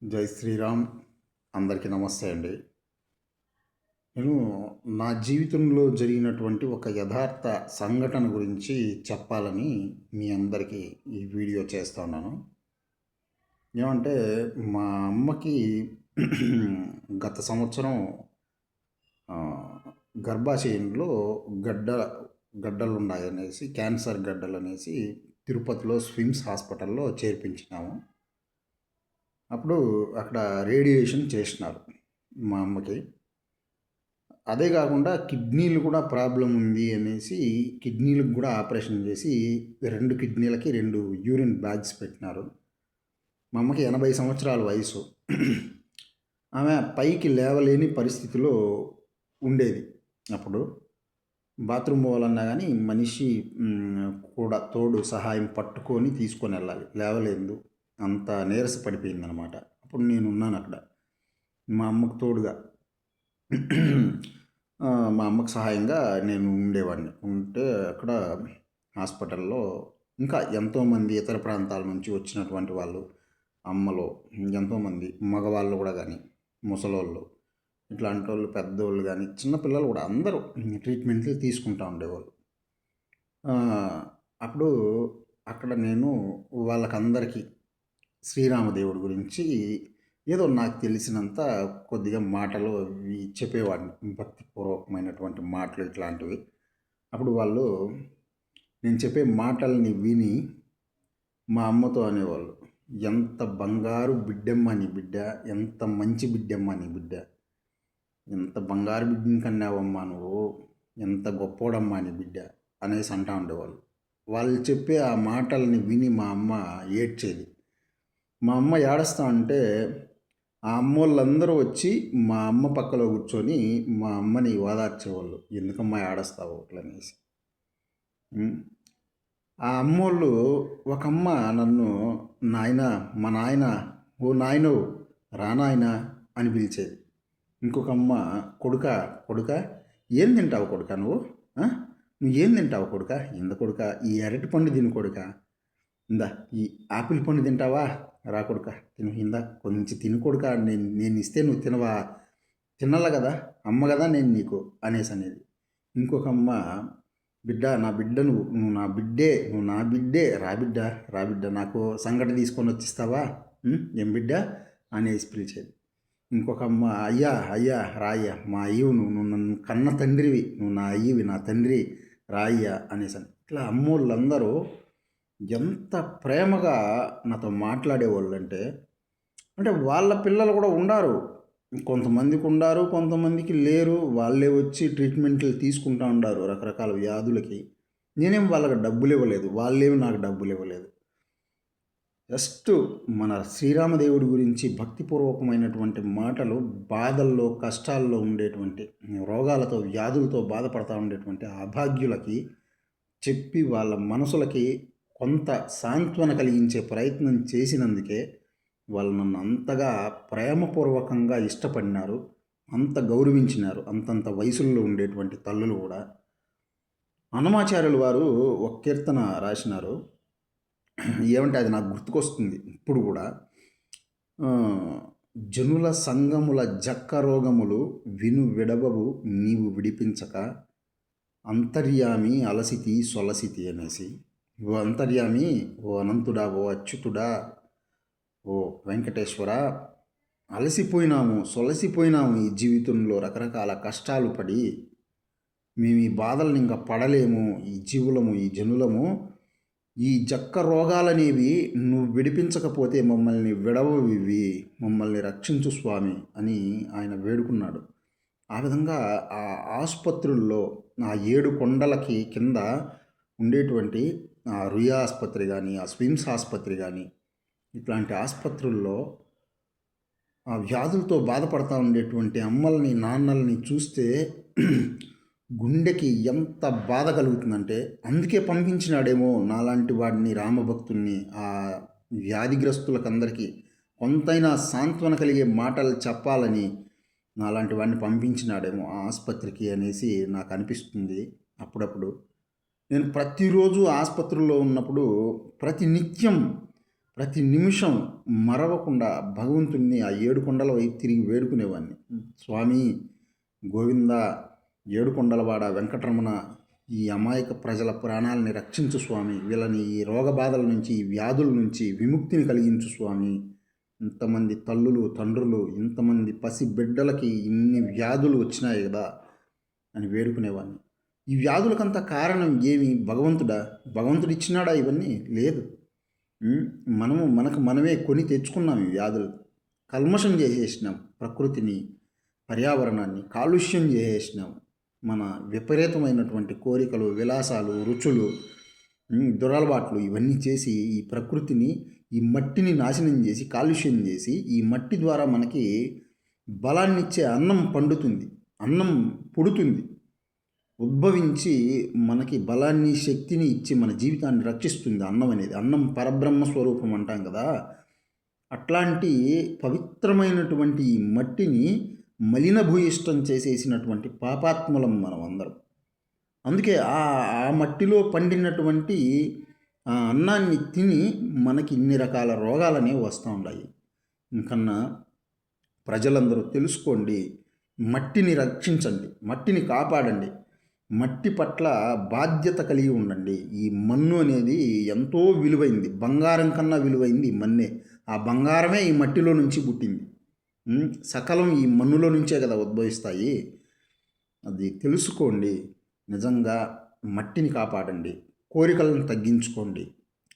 జై శ్రీరామ్. అందరికీ నమస్తే అండి. నేను నా జీవితంలో జరిగినటువంటి ఒక యథార్థ సంఘటన గురించి చెప్పాలని మీ అందరికీ ఈ వీడియో చేస్తా ఉన్నాను. ఏమంటే మా అమ్మకి గత సంవత్సరం గర్భాశయంలో గడ్డ గడ్డలున్నాయనేసి, క్యాన్సర్ గడ్డలనేసి తిరుపతిలో స్విమ్స్ హాస్పిటల్లో చేర్పించినాము. అప్పుడు అక్కడ రేడియేషన్ చేసినారు మా అమ్మకి. అదే కాకుండా కిడ్నీలు కూడా ప్రాబ్లం ఉంది అనేసి కిడ్నీలకు కూడా ఆపరేషన్ చేసి 2 కిడ్నీలకి 2 యూరిన్ బ్యాగ్స్ పెట్టినారు. మా అమ్మకి 80 సంవత్సరాల వయసు. ఆమె పైకి లేవలేని పరిస్థితిలో ఉండేది. అప్పుడు బాత్రూమ్ పోవాలన్నా కానీ మనిషి కూడా తోడు సహాయం పట్టుకొని తీసుకొని వెళ్ళాలి. లేవలేదు, అంత నీరస పడిపోయిందనమాట. అప్పుడు నేనున్నాను అక్కడ మా అమ్మకు తోడుగా. మా అమ్మకు సహాయంగా నేను ఉండేవాడిని. ఉంటే అక్కడ హాస్పిటల్లో ఇంకా ఎంతోమంది ఇతర ప్రాంతాల నుంచి వచ్చినటువంటి వాళ్ళు, అమ్మలు ఎంతోమంది మగవాళ్ళు కూడా కానీ, ముసలోళ్ళు, ఇట్లాంటి వాళ్ళు, పెద్దోళ్ళు కానీ, చిన్నపిల్లలు కూడా అందరూ ట్రీట్మెంట్లు తీసుకుంటూ ఉండేవాళ్ళు. అప్పుడు అక్కడ నేను వాళ్ళకందరికీ శ్రీరామదేవుడి గురించి ఏదో నాకు తెలిసినంత కొద్దిగా మాటలు అవి చెప్పేవాడిని, భక్తిపూర్వకమైనటువంటి మాటలు ఇట్లాంటివి. అప్పుడు వాళ్ళు నేను చెప్పే మాటల్ని విని మా అమ్మతో అనేవాళ్ళు, ఎంత బంగారు బిడ్డమ్మ నీ బిడ్డ, ఎంత మంచి బిడ్డమ్మ నీ బిడ్డ, ఎంత బంగారు బిడ్డని కన్నావమ్మా నువ్వు, ఎంత గొప్పోడమ్మా నీ బిడ్డ అనేసి అంటూ ఉండేవాళ్ళు. వాళ్ళు చెప్పే ఆ మాటల్ని విని మా అమ్మ ఏడ్చేది. మా అమ్మ ఏడుస్తా అంటే ఆ అమ్మోళ్ళందరూ వచ్చి మా అమ్మ పక్కలో కూర్చొని మా అమ్మని ఓదార్చేవాళ్ళు, ఎందుకమ్మా ఏడుస్తావు అట్లనేసి. ఆ అమ్మోళ్ళు ఒక అమ్మ నన్ను నాయన, మా నాయన, ఓ నాయనో రా నాయన అని పిలిచేది. ఇంకొక అమ్మ కొడుక కొడుక ఏం తింటావు కొడుక నువ్వు, నువ్వు ఏం తింటావు కొడుక, ఇంద కొడుక ఈ అరటి పండు తిను కొడుక, ఇందా ఈ ఆపిల్ పండు తింటావా, రా కొడుక తిను, ఇందా కొంచెం తిను కొడుక, నేను ఇస్తే నువ్వు తినవా, తినాల కదా అమ్మ కదా నేను నీకు అనేసి అనేది. ఇంకొక అమ్మ బిడ్డ, నా బిడ్డ నువ్వు నా బిడ్డే, నువ్వు నా బిడ్డే, రాబిడ్డ రాబిడ్డ నాకు సంగటి తీసుకొని వచ్చిస్తావా, ఏం బిడ్డ అనేసి పిలిచేది. ఇంకొక అమ్మ అయ్యా అయ్యా రాయ్యా, మా అయ్యవు నువ్వు నన్ను కన్న తండ్రివి, నువ్వు నా అయ్యవి, నా తండ్రి రాయ్యా అనేసి. ఇట్లా అమ్మోళ్ళందరూ ఎంత ప్రేమగా నాతో మాట్లాడేవాళ్ళు అంటే వాళ్ళ పిల్లలు కూడా ఉండారు, కొంతమందికి ఉండారు, కొంతమందికి లేరు. వాళ్ళే వచ్చి ట్రీట్మెంట్లు తీసుకుంటూ ఉండారు రకరకాల వ్యాధులకి. నేనేం వాళ్ళకి డబ్బులు ఇవ్వలేదు, వాళ్ళేమి నాకు డబ్బులు ఇవ్వలేదు. జస్ట్ మన శ్రీరామదేవుడి గురించి భక్తిపూర్వకమైనటువంటి మాటలు, బాధల్లో కష్టాల్లో ఉండేటువంటి, రోగాలతో వ్యాధులతో బాధపడతా ఉండేటువంటి అభాగ్యులకి చెప్పి వాళ్ళ మనసులకి కొంత సాంత్వన కలిగించే ప్రయత్నం చేసినందుకే వాళ్ళు నన్ను అంతగా ప్రేమపూర్వకంగా ఇష్టపడినారు, అంత గౌరవించినారు. అంతంత వయసుల్లో ఉండేటువంటి తల్లులు కూడా. అన్నమాచార్యులు వారు ఒక కీర్తన రాసినారు, ఏమంటే అది నాకు గుర్తుకొస్తుంది ఇప్పుడు కూడా. జనుల సంగముల జక్క రోగములు విను విడవవు నీవు విడిపించక, అంతర్యామి అలసితి సొలసితి అనేసి. ఓ అంతర్యామి, ఓ అనంతుడా, ఓ అచ్యుతుడా, ఓ వెంకటేశ్వర, అలసిపోయినాము, సొలసిపోయినాము ఈ జీవితంలో రకరకాల కష్టాలు పడి. మేము ఈ బాధలను ఇంకా పడలేము, ఈ జీవులము, ఈ జనులము. ఈ జక్క రోగాలనేవి నువ్వు విడిపించకపోతే మమ్మల్ని విడవవివి, మమ్మల్ని రక్షించు స్వామి అని ఆయన వేడుకున్నాడు. ఆ విధంగా ఆ ఆసుపత్రుల్లో, ఆ 7 కొండలకి కింద ఉండేటువంటి ఆ రుయా ఆసుపత్రి కానీ, ఆ స్విమ్స్ ఆసుపత్రి కానీ, ఇట్లాంటి ఆసుపత్రుల్లో ఆ వ్యాధులతో బాధపడతా ఉండేటువంటి అమ్మల్ని, నాన్నల్ని చూస్తే గుండెకి ఎంత బాధ కలుగుతుందంటే, అందుకే పంపించినాడేమో నాలాంటి వాడిని, రామభక్తుల్ని, ఆ వ్యాధిగ్రస్తులకందరికీ కొంతైనా సాంత్వన కలిగే మాటలు చెప్పాలని నాలాంటి వాడిని పంపించినాడేమో ఆ ఆసుపత్రికి అనేసి నాకు అనిపిస్తుంది అప్పుడప్పుడు. నేను ప్రతిరోజు ఆసుపత్రిలో ఉన్నప్పుడు ప్రతి నిత్యం ప్రతి నిమిషం మరవకుండా భగవంతుణ్ణి ఆ ఏడు కొండల వైపు తిరిగి వేడుకునేవాడిని. స్వామి గోవింద, ఏడుకొండలవాడ వెంకటరమణ, ఈ అమాయక ప్రజల ప్రాణాలని రక్షించు స్వామి, వీళ్ళని ఈ రోగ బాధల నుంచి, ఈ వ్యాధుల నుంచి విముక్తిని కలిగించు స్వామి. ఇంతమంది తల్లులు తండ్రులు, ఇంతమంది పసి బిడ్డలకి ఇన్ని వ్యాధులు వచ్చినాయి కదా అని వేడుకునేవాడిని. ఈ వ్యాధులకంతా కారణం ఏమి? భగవంతుడా? భగవంతుడు ఇచ్చినాడా ఇవన్నీ? లేదు. మనకు మనమే కొని తెచ్చుకున్నాం ఈ వ్యాధులు. కల్మషం చేసేసినాం ప్రకృతిని, పర్యావరణాన్ని కాలుష్యం చేసేసినాం. మన విపరీతమైనటువంటి కోరికలు, విలాసాలు, రుచులు, దురలవాట్లు ఇవన్నీ చేసి ఈ ప్రకృతిని, ఈ మట్టిని నాశనం చేసి, కాలుష్యం చేసి, ఈ మట్టి ద్వారా మనకి బలాన్నిచ్చే అన్నం పండుతుంది, అన్నం పుడుతుంది, ఉద్భవించి మనకి బలాన్ని, శక్తిని ఇచ్చి మన జీవితాన్ని రక్షిస్తుంది అన్నం అనేది. అన్నం పరబ్రహ్మ స్వరూపం అంటాం కదా. అట్లాంటి పవిత్రమైనటువంటి ఈ మట్టిని మలినభూయిష్టం చేసేసినటువంటి పాపాత్ములం మనం అందరం. అందుకే ఆ మట్టిలో పండినటువంటి ఆ అన్నాన్ని తిని మనకి ఇన్ని రకాల రోగాలనేవి వస్తూ ఉన్నాయి. ఇంకన్నా ప్రజలందరూ తెలుసుకోండి, మట్టిని రక్షించండి, మట్టిని కాపాడండి, మట్టి పట్ల బాధ్యత కలిగి ఉండండి. ఈ మన్ను అనేది ఎంతో విలువైంది, బంగారం కన్నా విలువైంది ఈ మన్నే. ఆ బంగారమే ఈ మట్టిలో నుంచి పుట్టింది. సకలం ఈ మన్నులో నుంచే కదా ఉద్భవిస్తాయి. అది తెలుసుకోండి. నిజంగా మట్టిని కాపాడండి, కోరికలను తగ్గించుకోండి,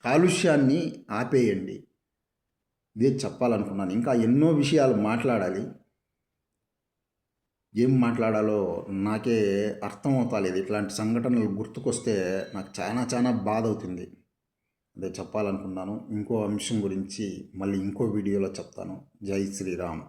కాలుష్యాన్ని ఆపేయండి. ఇదే చెప్పాలనుకున్నాను. ఇంకా ఎన్నో విషయాలు మాట్లాడాలి. ఏం మాట్లాడాలో నాకే అర్థం అవుతలేదు. ఇట్లాంటి సంఘటనలు గుర్తుకొస్తే నాకు చాలా చాలా బాధ అవుతుంది. అదే చెప్పాలనుకున్నాను. ఇంకో అంశం గురించి మళ్ళీ ఇంకో వీడియోలో చెప్తాను. జై శ్రీరామ్.